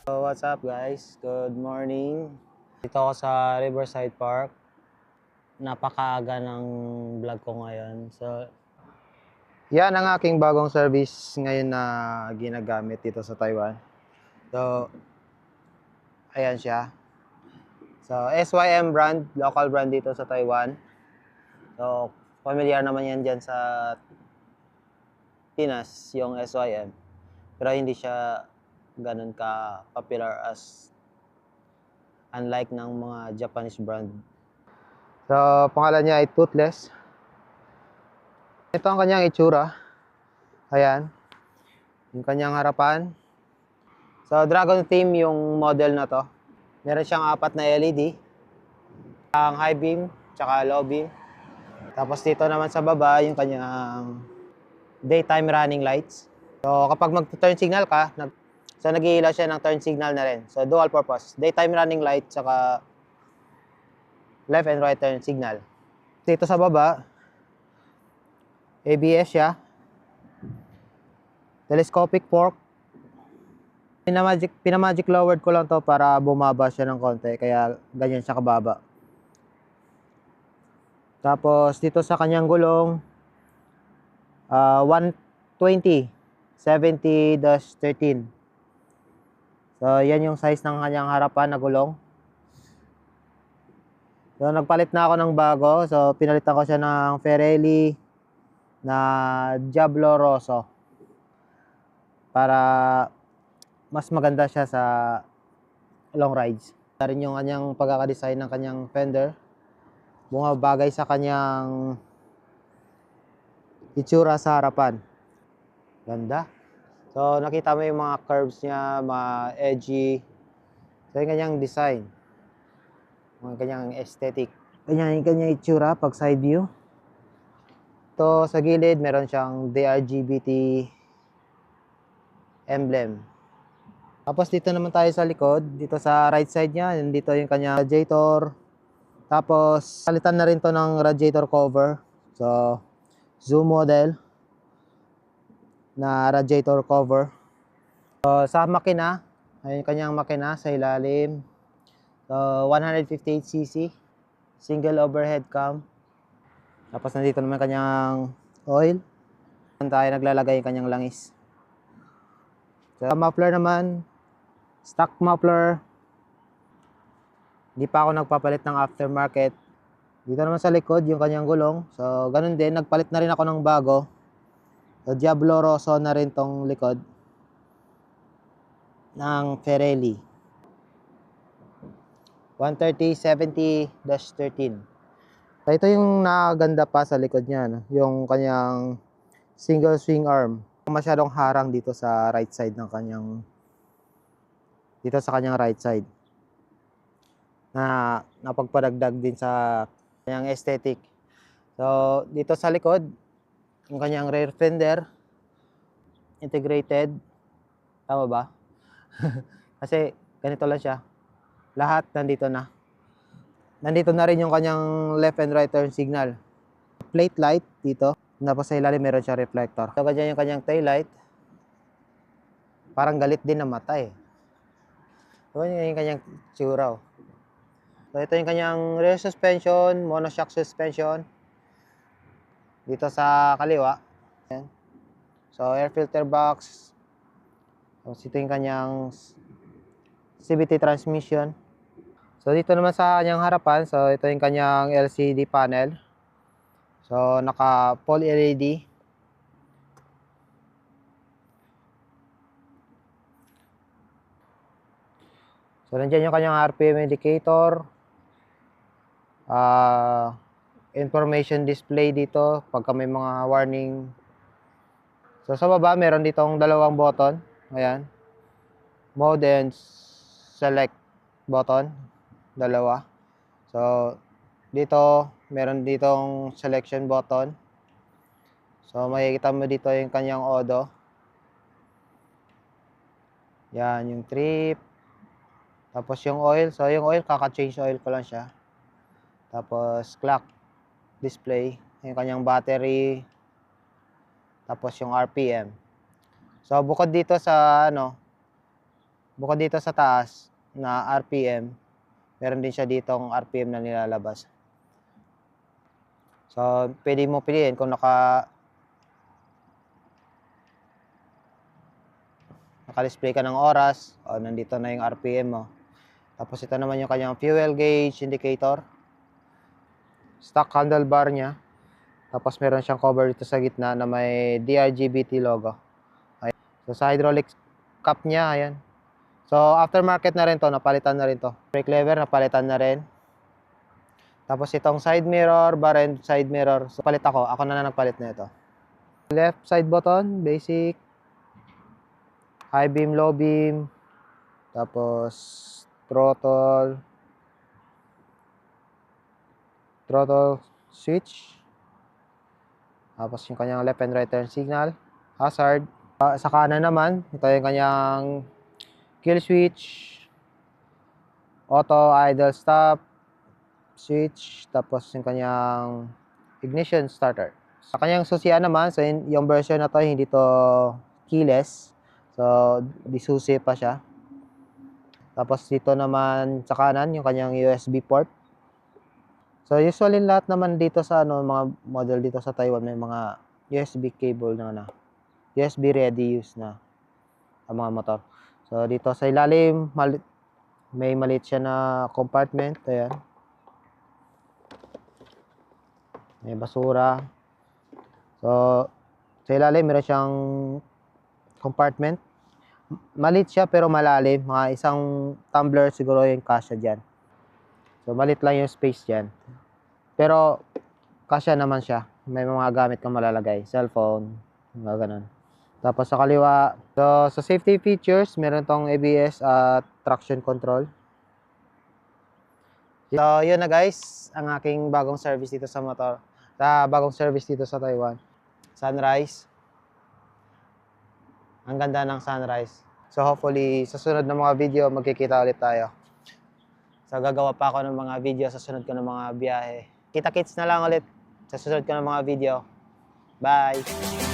So what's up guys? Good morning. Dito ako sa Riverside Park. Napakaaga ng vlog ko ngayon. So yan ang aking bagong service ngayon na ginagamit dito sa Taiwan. So ayan siya. So SYM brand, local brand dito sa Taiwan. So familiar naman yan dyan sa Pinas, yung SYM. Pero hindi siya ganun ka popular as unlike ng mga Japanese brand. So, pangalan niya ay Toothless. Ito ang kanyang itsura. Ayan. Yung kanyang harapan. So, Dragon theme yung model na to. Meron siyang 4 na LED. Ang high beam, tsaka low beam. Tapos dito naman sa baba, yung kanyang daytime running lights. So, kapag mag-turn signal ka, nag-iilaw siya ng turn signal na rin. So, dual purpose. Daytime running light, tsaka left and right turn signal. Dito sa baba, ABS siya. Telescopic fork. Pinamagic lowered ko lang to para bumaba siya ng konti. Kaya ganyan siya kababa. Tapos dito sa kanyang gulong, 120 70-13. So yan yung size ng kanyang harapan na gulong. So nagpalit na ako ng bago. So pinalitan ko siya ng Pirelli na Diablo Rosso. Para mas maganda siya sa long rides. Rin yung kanyang pagkakadesign ng kanyang fender. Bumabagay sa kanyang itsura sa harapan. Ganda. So nakita mo yung mga curves niya, mga edgy. So yung kanyang design. Yung kanyang aesthetic. Ganyan yung kanyang itsura pag side view. Ito sa gilid, meron siyang DRGBT emblem. Tapos dito naman tayo sa likod, dito sa right side niya, dito yung kanya radiator. Tapos palitan na rin to ng radiator cover. So Zoom model na radiator cover. So sa makina, ayun yung kanyang makina sa ilalim. So 158cc, single overhead cam. Tapos nandito naman kanyang oil. Saan tayo naglalagay yung kanyang langis. So muffler naman, stock muffler. Hindi pa ako nagpapalit ng aftermarket. Dito naman sa likod, yung kanyang gulong. So, ganun din. Nagpalit na rin ako ng bago. So, Diablo Rosso na rin tong likod. Ng Pirelli. 130-70-13. So, ito yung nakaganda pa sa likod niya. No? Yung kanyang single swing arm. Masyadong harang dito sa right side ng kanyang... Dito sa kanyang right side. Na napagpadagdag din sa kanyang aesthetic. So, dito sa likod, yung kanyang rear fender, integrated. Tama ba? Kasi ganito lang siya. Lahat nandito na. Nandito na rin yung kanyang left and right turn signal. Plate light dito. Tapos sa ilalim meron siya reflector. So, ganyan yung kanyang tail light. Parang galit din na mata eh. So, ganyan yung kanyang tsura. So, ito yung kanyang rear suspension, monoshock suspension. Dito sa kaliwa. Ayan. So, air filter box. So, ito yung kanyang CVT transmission. So, dito naman sa kanyang harapan. So, ito yung kanyang LCD panel. So, naka full LED. So, nandiyan yung kanyang RPM indicator. Information display dito pagka may mga warning. So sa baba meron ditong dalawang button. Ayan. Mode and select button. Dalawa. So dito meron ditong selection button. So makikita mo dito yung kanyang odo. Yan yung trip. Tapos yung oil. So yung oil kaka-change oil ko lang siya. Tapos clock display, yung kanyang battery, tapos yung RPM. So bukod dito sa bukod dito sa taas na RPM, meron din siya ditong RPM na nilalabas. So, pwede mo piliin kung naka-display ka ng oras, o nandito na yung RPM mo. Tapos ito naman yung kanyang fuel gauge indicator. Stock handlebar niya. Tapos meron siyang cover dito sa gitna na may DRGBT logo. Ayan. So sa hydraulic cap niya, ayan. So aftermarket na rin to, napalitan na rin to. Brake lever, napalitan na rin. Tapos itong side mirror, bar and side mirror. So palit ako na nagpalit na ito. Left side button, basic. High beam, low beam. Tapos throttle switch. Tapos yung kanyang left and right turn signal, hazard. Sa kanan naman, ito yung kanyang kill switch, auto idle stop switch, tapos yung kanyang ignition starter. Sa kanyang susian naman, so yung version na to hindi to keyless. So disusi pa siya. Tapos dito naman sa kanan yung kanyang USB port. So usually lahat naman dito sa mga model dito sa Taiwan may mga USB cable na USB ready use na ang mga motor. So dito sa ilalim may maliit siya na compartment, ayan. May basura. So sa ilalim meron siyang compartment. Maliit siya pero malalim, mga isang tumbler siguro yung kasya diyan. So maliit lang yung space diyan. Pero kasya naman siya. May mga gamit kang malalagay, cellphone, mga ganun. Tapos sa kaliwa, so sa safety features, meron tong ABS at traction control. So yun na guys, ang aking bagong service dito sa motor. Bagong service dito sa Taiwan. Sunrise. Ang ganda ng sunrise. So hopefully sa sunod na mga video magkikita ulit tayo. So gagawa pa ako ng mga video sa sunod ko ng mga biyahe. Kita-kits na lang ulit sa susunod ko ng mga video. Bye!